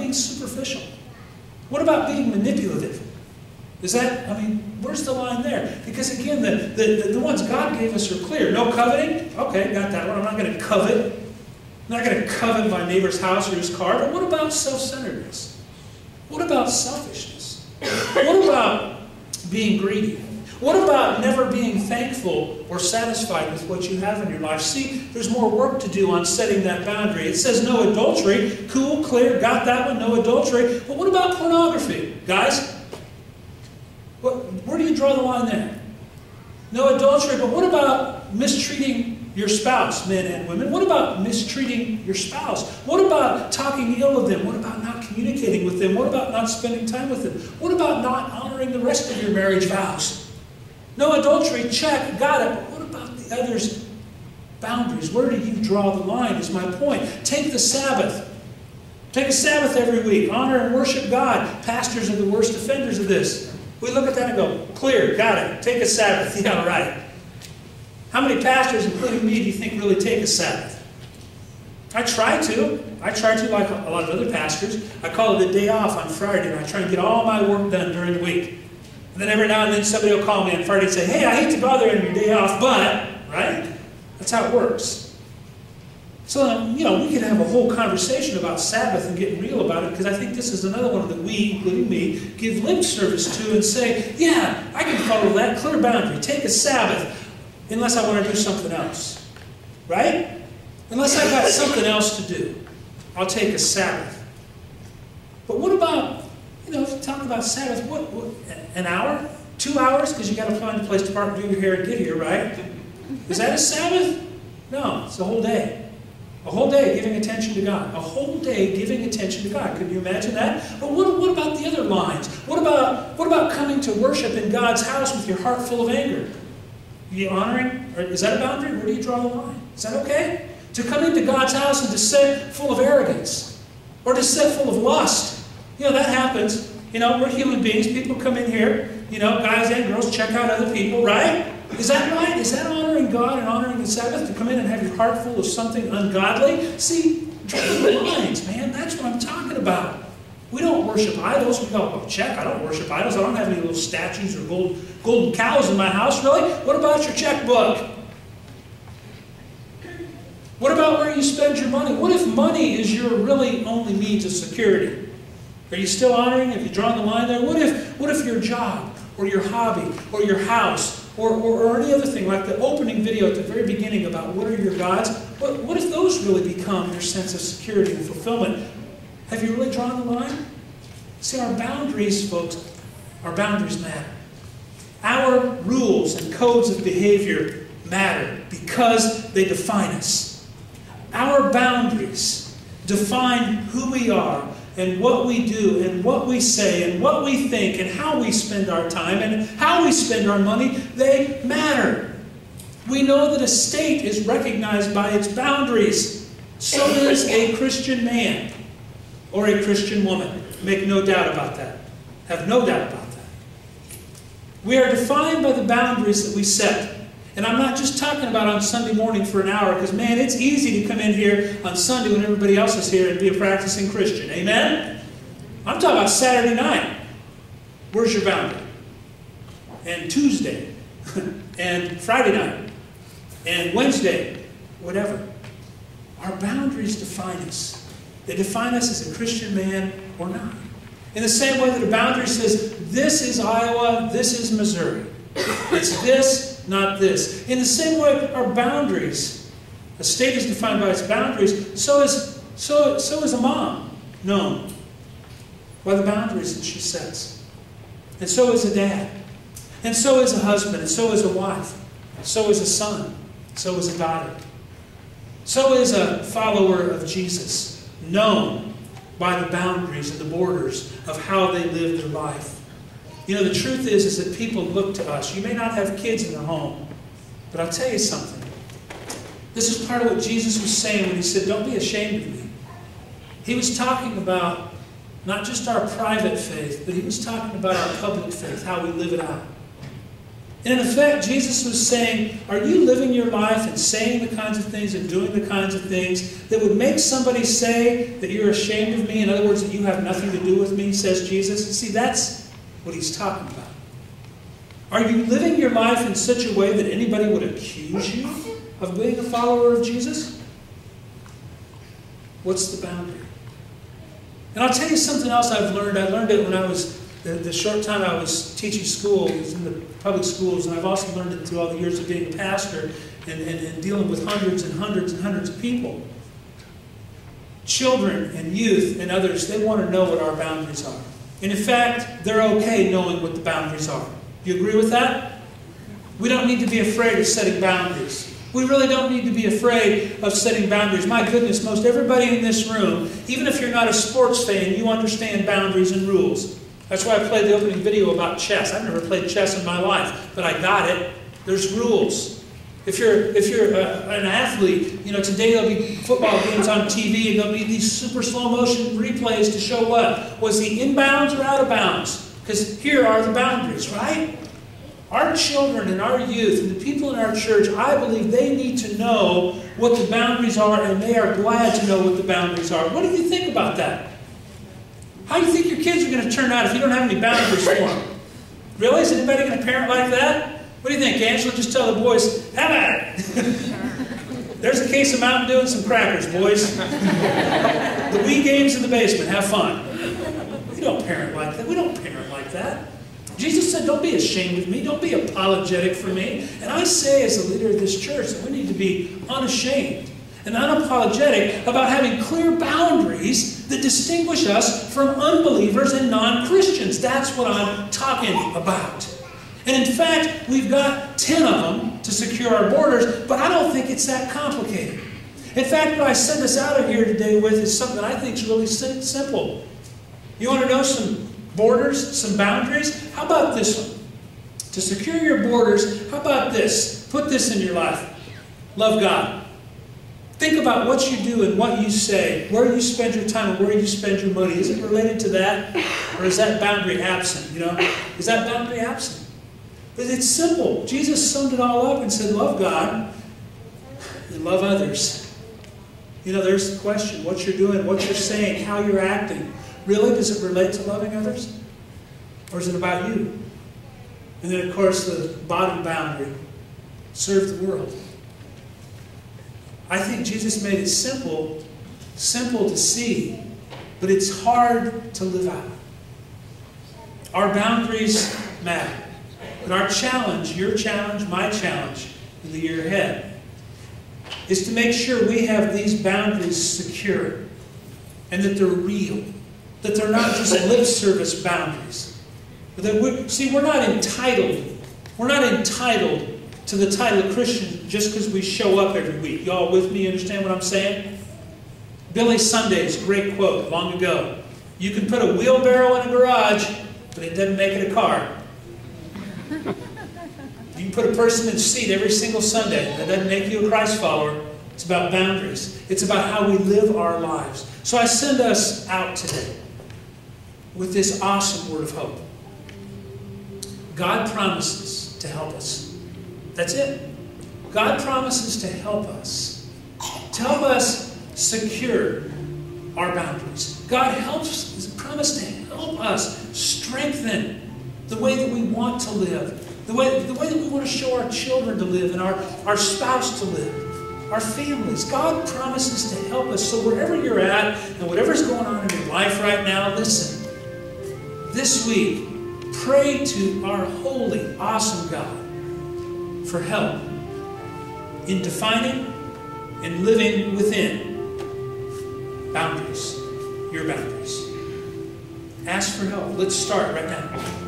being superficial? What about being manipulative? Is that, I mean, where's the line there? Because again, the ones God gave us are clear. No coveting? Okay, got that one. I'm not going to covet. I'm not going to covet my neighbor's house or his car. But what about self-centeredness? What about selfishness? What about being greedy? What about never being thankful or satisfied with what you have in your life? See, there's more work to do on setting that boundary. It says no adultery. Cool, clear, got that one, no adultery. But what about pornography? Guys, where do you draw the line there? No adultery, but what about mistreating your spouse, men and women? What about mistreating your spouse? What about talking ill of them? What about not communicating with them? What about not spending time with them? What about not honoring the rest of your marriage vows? No adultery, check, got it. But what about the others' boundaries? Where do you draw the line is my point. Take the Sabbath. Take a Sabbath every week. Honor and worship God. Pastors are the worst offenders of this. We look at that and go, clear, got it. Take a Sabbath. Yeah, right. How many pastors, including me, do you think really take a Sabbath? I try to. I try to, like a lot of other pastors. I call it a day off on Friday, and I try and get all my work done during the week. And then every now and then somebody will call me on Friday and say, hey, I hate to bother you on your day off, but, right? That's how it works. So, you know, we could have a whole conversation about Sabbath and get real about it, because I think this is another one that we, including me, give lip service to and say, yeah, I can follow that. Clear boundary. Take a Sabbath, unless I want to do something else. Right? Unless I've got something else to do, I'll take a Sabbath. But what about, you know, if you talk about Sabbath, what an hour? 2 hours? Because you got to find a place to park, do your hair, and get here, right? Is that a Sabbath? No, it's a whole day. A whole day giving attention to God. A whole day giving attention to God. Could you imagine that? But what about the other lines? What about coming to worship in God's house with your heart full of anger? Are you honoring? Or is that a boundary? Where do you draw the line? Is that okay? To come into God's house and to sit full of arrogance. Or to sit full of lust. You know, that happens. You know, we're human beings. People come in here, you know, guys and girls, check out other people, right? Is that right? Is that honoring God and honoring the Sabbath? To come in and have your heart full of something ungodly? See, draw the lines, man. That's what I'm talking about. We don't worship idols. We go, well, check, I don't worship idols. I don't have any little statues or golden cows in my house, really. What about your checkbook? What about where you spend your money? What if money is your really only means of security? Are you still honoring? Have you drawn the line there? What if your job or your hobby or your house or any other thing, like the opening video at the very beginning about what are your gods, what if those really become your sense of security and fulfillment? Have you really drawn the line? See, our boundaries, folks, our boundaries matter. Our rules and codes of behavior matter because they define us. Our boundaries define who we are and what we do and what we say and what we think and how we spend our time and how we spend our money. They matter. We know that a state is recognized by its boundaries. So is a Christian man or a Christian woman. Make no doubt about that. Have no doubt about that. We are defined by the boundaries that we set. And I'm not just talking about on Sunday morning for an hour, because, man, it's easy to come in here on Sunday when everybody else is here and be a practicing Christian. Amen? I'm talking about Saturday night. Where's your boundary? And Tuesday. And Friday night. And Wednesday. Whatever. Our boundaries define us. They define us as a Christian man or not. In the same way that a boundary says, this is Iowa, this is Missouri. It's this, not this. In the same way, our boundaries, a state is defined by its boundaries, so is a mom known by the boundaries that she sets. And so is a dad. And so is a husband. And so is a wife. So is a son. So is a daughter. So is a follower of Jesus, known by the boundaries and the borders of how they live their life. You know, the truth is that people look to us. You may not have kids in their home, but I'll tell you something. This is part of what Jesus was saying when he said, don't be ashamed of me. He was talking about not just our private faith, but he was talking about our public faith, how we live it out. And in effect, Jesus was saying, are you living your life and saying the kinds of things and doing the kinds of things that would make somebody say that you're ashamed of me? In other words, that you have nothing to do with me, says Jesus. See, that's what he's talking about. Are you living your life in such a way that anybody would accuse you of being a follower of Jesus? What's the boundary? And I'll tell you something else I've learned. I learned it when I was, the short time I was teaching school, I was in the public schools, and I've also learned it through all the years of being a pastor and dealing with hundreds and hundreds and hundreds of people. Children and youth and others, they want to know what our boundaries are. And in fact, they're okay knowing what the boundaries are. You agree with that? We don't need to be afraid of setting boundaries. We really don't need to be afraid of setting boundaries. My goodness, most everybody in this room, even if you're not a sports fan, you understand boundaries and rules. That's why I played the opening video about chess. I've never played chess in my life, but I got it. There's rules. If you're an athlete, you know, today there'll be football games on TV, and there'll be these super slow motion replays to show what? Was he inbounds or out of bounds? Because here are the boundaries, right? Our children and our youth and the people in our church, I believe they need to know what the boundaries are, and they are glad to know what the boundaries are. What do you think about that? How do you think your kids are going to turn out if you don't have any boundaries for them? Really? Is anybody going to parent like that? What do you think, Angela? Just tell the boys, have at it. There's a case of Mountain Dew and some crackers, boys. The Wii game's in the basement. Have fun. We don't parent like that. We don't parent like that. Jesus said, don't be ashamed of me. Don't be apologetic for me. And I say as a leader of this church that we need to be unashamed and unapologetic about having clear boundaries that distinguish us from unbelievers and non-Christians. That's what I'm talking about. And in fact, we've got 10 of them to secure our borders, but I don't think it's that complicated. In fact, what I send us out of here today with is something that I think is really simple. You want to know some borders, some boundaries? How about this one? To secure your borders, how about this? Put this in your life. Love God. Think about what you do and what you say, where you spend your time and where you spend your money. Is it related to that? Or is that boundary absent? You know? Is that boundary absent? But it's simple. Jesus summed it all up and said, love God and love others. You know, there's the question. What you're doing, what you're saying, how you're acting. Really, does it relate to loving others? Or is it about you? And then, of course, the bottom boundary. Serve the world. I think Jesus made it simple to see, but it's hard to live out. Our boundaries matter. And our challenge, your challenge, my challenge in the year ahead, is to make sure we have these boundaries secure and that they're real. That they're not just lip service boundaries. But that we're not entitled. We're not entitled to the title of Christian just because we show up every week. Y'all with me? Understand what I'm saying? Billy Sunday's great quote long ago. You can put a wheelbarrow in a garage, but it doesn't make it a car. You can put a person in a seat every single Sunday. That doesn't make you a Christ follower. It's about boundaries. It's about how we live our lives. So I send us out today with this awesome word of hope. God promises to help us. That's it. God promises to help us. To help us secure our boundaries. God has promised to help us strengthen the way that we want to live. The way that we want to show our children to live and our spouse to live. Our families. God promises to help us. So wherever you're at and whatever's going on in your life right now, listen. This week, pray to our holy, awesome God for help in defining and living within boundaries, your boundaries. Ask for help. Let's start right now.